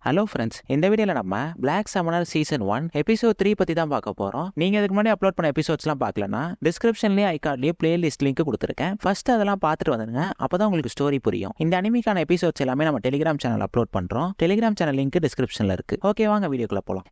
Hello friends, இந்த வீடியோவில் நம்ம பிளாக் சமனர் சீசன் 1 எபிசோட் 3 பற்றி தான் பார்க்க போகிறோம். நீங்கள் இதுக்கு முன்னாடி அப்லோட் பண்ண எபிசோட்ஸ்லாம் பார்க்கலன்னா டிஸ்கிரிப்ஷன்லேயே ஐகார்ட்லேயே பிளேலிஸ்ட் லிங்க் கொடுத்துருக்கேன். ஃபர்ஸ்ட் அதெல்லாம் பார்த்துட்டு வந்துடுங்க, அப்போ தான் உங்களுக்கு ஸ்டோரி புரியும். இந்த அனிமிக்கான எபிசோட்ஸ் எல்லாமே நம்ம டெலிகிராம் சேனல் அப்லோட் பண்ணுறோம். டெலிகிராம் சேனல் லிங்க் டிஸ்கிரிப்ஷனில் இருக்குது. ஓகே, வாங்க வீடியோக்குள்ளே போகலாம்.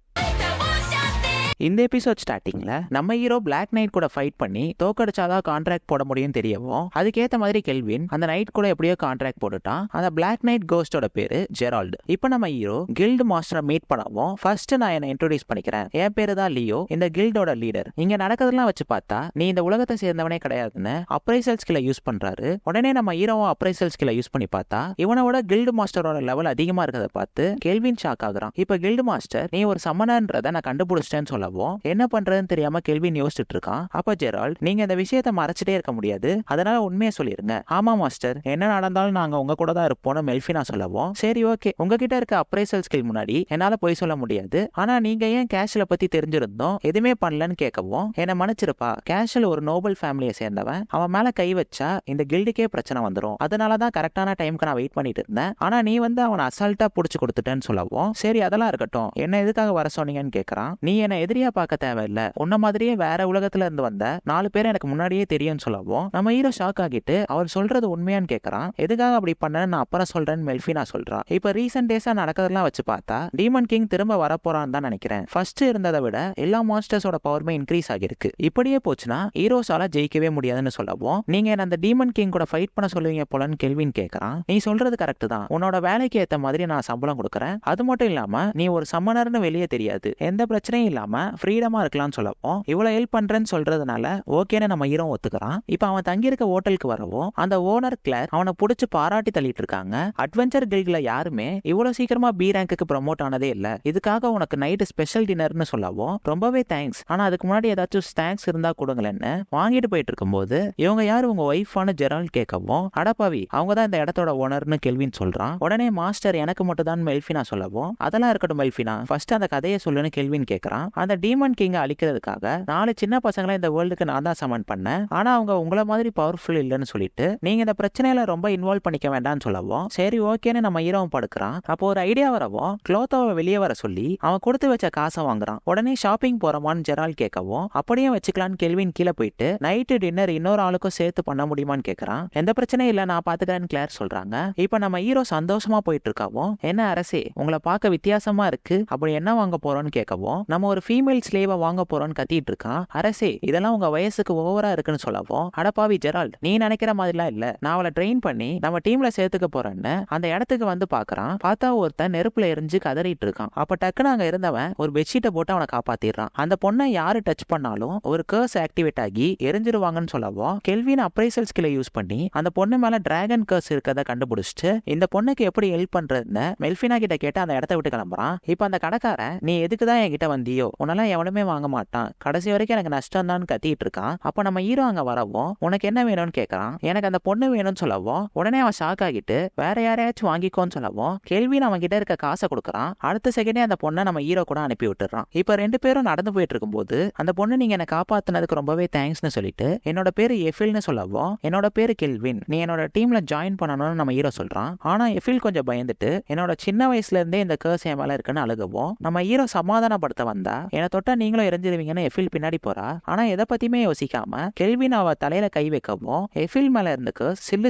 இந்த எபிசோட் ஸ்டார்டிங்ல நம்ம ஹீரோ பிளாக் நைட் கூட ஃபைட் பண்ணி தோக்கடிச்சாதான் கான்ட்ராக்ட் போட முடியும் தெரியவும், அதுக்கேற்ற மாதிரி கெல்வின் அந்த நைட் கூட எப்படியோ கான்ட்ராக்ட் போட்டுட்டான். அந்த பிளாக் நைட் கோஸ்டோட பேரு ஜெரால்டு. இப்போ நம்ம ஹீரோ கில்டு மாஸ்டரை மீட் பண்ணவும், ஃபர்ஸ்ட் நான் என்ன இன்ட்ரோடியூஸ் பண்ணிக்கிறேன், என் பேரு தான் லியோ, இந்த கில்டோட லீடர். இங்க நடக்கிறதுலாம் வச்சு பார்த்தா நீ இந்த உலகத்தை சேர்ந்தவனே கிடையாதுன்னு அப்ரைசல் ஸ்கில்லை யூஸ் பண்றாரு. உடனே நம்ம ஹீரோவும் அப்ரைசல் ஸ்கில்லை யூஸ் பண்ணி பார்த்தா இவனோட கில்டு மாஸ்டரோட லெவல் அதிகமா இருக்கிறத பார்த்து கெல்வின் ஷாக் ஆகுறான். இப்போ கில்டு மாஸ்டர் நீ ஒரு சம்மனர்ன்றதை நான் கண்டுபிடிச்சிட்டேன்னு சொல்ல என்ன பண்றதுன்னு தெரியாம கெல்வின் யோசிச்சுட்டு இருக்கான். அப்ப ஜெரால்ட், நீங்க இந்த விஷயத்தை மறைச்சிட்டே இருக்க முடியாது, அதனால உண்மையை சொல்லிருங்க. ஆமா மாஸ்டர், என்ன நடந்தாலும் நாங்க உங்க கூட தான் இருப்போம்னு மெல்ஃபினா சொல்லவும், சரி ஓகே, உங்ககிட்ட இருக்க அப்ரைசல் ஸ்கில் முன்னாடி என்னால போய் சொல்ல முடியாது, ஆனா நீங்க ஏன் கேஷல பத்தி தெரிஞ்சிருந்தோம் எதுவுமே பண்ணலன்னு கேட்கவும், என்ன மன்னிச்சிருப்பா, கேஷல் ஒரு நோபல் ஃபேமிலியை சேர்ந்தவன், அவன் மேல கை வச்சா இந்த கில்டுக்கே பிரச்சனை வந்துடும், அதனாலதான் கரெக்டான டைமுக்கு நான் வெயிட் பண்ணிட்டு இருந்தேன், ஆனா நீ வந்து அவனை அசால்ட்டா புடிச்சு கொடுத்துட்டேன்னு சொல்லவும், சரி அதெல்லாம் இருக்கட்டும், என்ன எதுக்காக வர சொன்னீங்கன்னு கேட்கறான். நீ என்ன எதிரியா பார்க்க தேவையில்ல, உன்ன மாதிரியே வேற உலகத்துல இருந்து வந்த 4 பேர் எனக்கு முன்னாடியே தெரியும்னு சொல்லவும், நம்ம ஹீரோ ஷாக் ஆகிட்டு அவர் சொல்றது உண்மையான்னு கேட்கறான். எதுக்காக அப்படி பண்ண நான் அப்புறம் சொல்றேன்னு மெல்ஃபினா சொல்றான். இப்ப ரீசன்ட் டேஸா நடக்கிறதெல்லாம் வச்சு பார்த்தா டீமன் கிங் திரும்ப வரப்போறான்னு தான் நினைக்கிறேன். ஃபர்ஸ்ட் இருந்ததை விட எல்லா மான்ஸ்டர்ஸோட பவருமே இன்க்ரீஸ் ஆகிருக்கு. இப்படியே போச்சுன்னா ஹீரோஸால ஜெயிக்கவே முடியாதுன்னு சொல்லவும், நீங்க என்ன அந்த டீமன் கிங் கூட ஃபைட் பண்ண சொல்லுவீங்க போலன்னு கெல்வின் கேட்கறான். நீ சொல்றது கரெக்ட் தான், உன்னோட வேலைக்கு ஏத்த மாதிரி நான் சம்பளம் கொடுக்கறேன், அது மட்டும் இல்லாம நீ ஒரு சம்மனர்னு வெளியே தெரியாது, எந்த பிரச்சனையும் இல்லாம ஃப்ரீடமா இருக்கலாம்னு சொல்லவும், இவ்வளவு ஹெல்ப் பண்றேன்னு சொல்றதுனால ஓகேன்னு நம்ம ஹீரோ ஒத்துக்கிறான். இப்ப அவன் தங்கியிருக்க ஹோட்டலுக்கு வரவும் அந்த ஓனர் கிளர் அவனை புடிச்சு பாராட்டி தள்ளிட்டு இருக்காங்க. அட்வென்ச்சர் கில்ட்ல யாருமே இவ்வளவு சீக்கிரமா பி ரேங்க்கு ப்ரமோட் ஆனதே இல்ல, இதுக்காக உனக்கு நைட் ஸ்பெஷல் டின்னர்னு சொல்லவும், ரொம்பவே தேங்க்ஸ், ஆனா அதுக்கு முன்னாடி ஏதாச்சும் ஸ்நாக்ஸ் இருந்தா கொடுங்களேன்னு வாங்கிட்டு போயிட்டு இருக்கும்போது இவங்க யாரு உங்க ஒய்ஃபான ஜெரால்ட் கேட்கவும், அடப்பாவி அவங்க தான் இந்த இடத்தோட ஓனர்னு கெல்வின் சொல்றான். உடனே மாஸ்டர் எனக்கு மட்டும் தான் மெல்ஃபினா சொல்லவும், அதெல்லாம் இருக்கட்டும் மெல்ஃபினா, ஃபர்ஸ்ட் அந்த கதையை சொல்லுன்னு கெல்வின் கேட்கறான். அந்த டீமன் கிங் அழிக்கிறதுக்காக 4 சின்ன பசங்களை இந்த வேர்ல்டுக்கு நான் தான் சமன் பண்ணேன், ஆனா அவங்க உங்களை மாதிரி பவர்ஃபுல் இல்லைன்னு சொல்லிட்டு நீங்க இந்த பிரச்சனையில ரொம்ப இன்வால்வ் பண்ணிக்க வேண்டாம்னு சொல்லவும், சரி ஓகேன்னு நம்ம ஹீரோவும் படுக்கிறான். அப்போ ஒரு ஐடியா வரவும் க்ளோத்தோவை வெளியே வர சொல்லி அவன் கொடுத்து வச்ச காசை வாங்குறான். உடனே ஷாப்பிங் போறோமான்னு ஜெரால்ட் கேட்கவும், அப்படியே வச்சுக்கலான்னு கெல்வின் கீழே போயிட்டு நைட்டு டின்னர் இன்னொரு ஆளுக்கும் சேர்த்து பண்ண முடியுமான்னு கேட்கறான். எந்த பிரச்சனையும் இல்ல, நான் பாத்துக்கிறேன்னு கிளார் சொல்றாங்க. இப்ப நம்ம ஹீரோ சந்தோஷமா போயிட்டு இருக்காவும், என்ன அரசே உங்களை பார்க்க வித்தியாசமா இருக்கு, அப்படி என்ன வாங்க போறோம்னு கேட்கவும், நம்ம ஒரு ஃபீமேல் ஸ்லேவை வாங்க போறோம்னு கத்திட்டு இருக்கான். அரசே இதெல்லாம் உங்க வயசுக்கு ஓவரா இருக்குன்னு சொல்லவும், அடப்பாவி ஜெரால்ட் நீ நினைக்கிற மாதிரிலாம் இல்ல, நான் அவளை ட்ரெயின் பண்ணி நம்ம டீம்ல சேர்த்துக்க போறேன்னு அந்த இடத்துக்கு வந்து பாக்குறான். பார்த்தா ஒருத்தன் நெருப்புல எரிஞ்சு கதறிட்டு இருக்கான். அப்ப டக்குன்னு அங்க இருந்தவன் ஒரு பெட்ஷீட்டை போட்டு அவனை காப்பாத்திடுறான். அந்த பொண்ணை யாரு டச் பண்ணாலும் ஒரு கர்ஸ் ஆக்டிவேட் ஆகி எரிஞ்சிருவாங்கன்னு சொல்லவும், கெல்வின் அப்ரைசல் ஸ்கில்லை யூஸ் பண்ணி அந்த பொண்ணு மேல டிராகன் கர்ஸ் இருக்கதை கண்டுபிடிச்சிட்டு இந்த பொண்ணுக்கு எப்படி ஹெல்ப் பண்றதுன்னு மெல்ஃபினா கிட்ட கேட்டு அந்த இடத்த விட்டு கிளம்புறான். இப்ப அந்த கடைக்காரன், நீ எதுக்கு தான் என்கிட்ட வந்தியோ, உன்னெல்லாம் எவனுமே வாங்க மாட்டான், கடைசி வரைக்கும் எனக்கு நஷ்டம் தான் கத்திட்டு இருக்கான். அப்ப நம்ம ஹீரோ அங்க வரவும், உனக்கு என்ன வேணும்னு கேட்கறான். எனக்கு அந்த பொண்ணு வேணும்னு சொல்லவும், உடனே அவன் ஷாக் ஆகிட்டு வேற யாரையாச்சும் வாங்கிக்கோன்னு சொல்லவும், கெல்வின் அவன் கிட்ட இருக்க காசை கொடுக்கறான். அடுத்த செகண்டே அந்த பொண்ணை நம்ம ஹீரோ கூட அனுப்பி விட்டுறான். இப்ப 2 பேரும் நடந்து போயிட்டு இருக்கும்போது அந்த பொண்ணு, நீங்க என்ன காப்பாத்தினதுக்கு ரொம்பவே தேங்க்ஸ்னு சொல்லிட்டு என்னோட பேரு எஃபில்னு சொல்லவும், என்னோட பேரு கெல்வின், நீ என்னோட டீம்ல ஜாயின் பண்ணணும்னு நம்ம ஹீரோ சொல்றான். ஆனா எஃபில் கொஞ்சம் பயந்துட்டு என்னோட சின்ன வயசுல இருந்தே இந்த கர்ஸ் என் மேல இருக்குன்னு அழுகவும், நம்ம ஹீரோ சமாதானப்படுத்த வந்தா என்ன தொட்டா நீங்களும் எரிஞ்சிருவீங்கன்னு எஃபில் பின்னாடி போறா. ஆனா எதை பத்தியுமே யோசிக்காம கெல்வின் அவ தலையில கை வைக்கவும் எஃபில் மேல இருந்துக்கு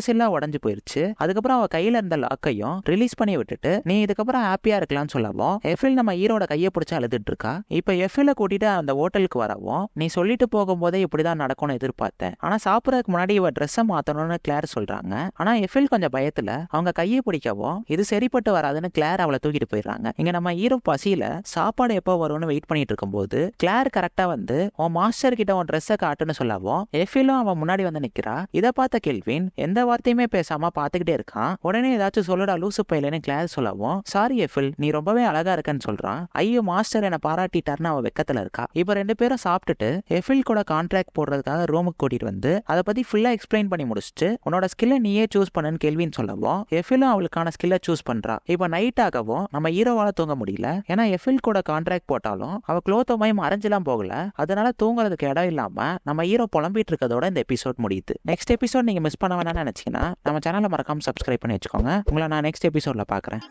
சில்லா உடஞ்சு போயிருச்சு. அதுக்கப்புறம் அவ கையில இருந்த லாக்கையும் ரிலீஸ் பண்ணி விட்டுட்டு நீ இதுக்கப்புறம் ஹாப்பியா இருக்கலாம்னு சொல்லவும், எஃபில் நம்ம ஹீரோட கையை பிடிச்சு அழுதுட்டு இருக்கா. இப்ப எஃபில கூட்டிட்டு அந்த ஹோட்டலுக்கு வரவும், நீ சொல்லிட்டு போகும்போதே இப்படிதான் நடக்கும்னு எதிர்பார்த்தேன், ஆனா சாப்பிடறதுக்கு முன்னாடி இவ ட்ரெஸ்ஸை மாத்தணும்னு கிளார் சொல்றாங்க. ஆனா எஃபில் கொஞ்சம் பயத்துல அவங்க கையை பிடிக்கவும் இது சரிப்பட்டு வராதுன்னு கிளார் அவளை தூக்கிட்டு போயிடுறாங்க. இங்க நம்ம ஹீரோ பசியில சாப்பாடு எப்போ வரும்னு வெயிட் பண்ணிட்டு இருக்கும்போது கிளார் கரெக்டா வந்து உன் மாஸ்டர் கிட்ட உன் ட்ரெஸ்ஸை காட்டுன்னு சொல்லவும், எஃபிலும் அவன் முன்னாடி வந்து நிக்கிறா. இதை பார்த்த கெல்வின் எந்த வார்த்தையுமே பேசாம பாத்துக்கிட்டே இருக்கான். உடனே ஏதாச்சும் சொல்லுடா லூசு பையலன்னு கிளார் சொல்லவும், சாரி எஃபில் நீ ரொம்பவே அழகா இருக்கன்னு சொல்றான். ஐயோ மாஸ்டர் என்ன பாராட்டிட்டாருன்னு அவ வெக்கத்துல இருக்கா. இப்ப 2 பேரும் சாப்பிட்டுட்டு எஃபில் கூட கான்ட்ராக்ட் போடுறதுக்காக ரூமுக்கு கூட்டிட்டு வந்து அதை பத்தி ஃபுல்லா எக்ஸ்பிளைன் பண்ணி முடிச்சுட்டு உன்னோட ஸ்கில்லை நீயே சூஸ் பண்ணுன்னு கெல்வின் சொல்லவும், எஃபிலும் அவளுக்கான ஸ்கில்லை சூஸ் பண்றா. இப்ப நைட் ஆகவும் நம்ம ஹீரோவால தூங்க முடியல, ஏன்னா எஃபில் கூட கான்ட்ராக்ட் போட்டாலும் அவ குளோத்தோமாய் மறைஞ்செல்லாம் போகல, அதனால தூங்குறதுக்கு இடம் இல்லாம நம்ம ஹீரோ புலம்பிட்டு இருக்கதோட இந்த எபிசோட் முடியுது. நெக்ஸ்ட் எபிசோட் நீங்க மிஸ் பண்ண வேணாம்னு நினைச்சீங்கன்னா நம்ம சேனலை மறக்காம சப்ஸ்கிரைப் பண்ணி வச்சுக்கோங்க. உங்களை நான் நெக்ஸ்ட் எபிசோட்ல பாக்குறேன்.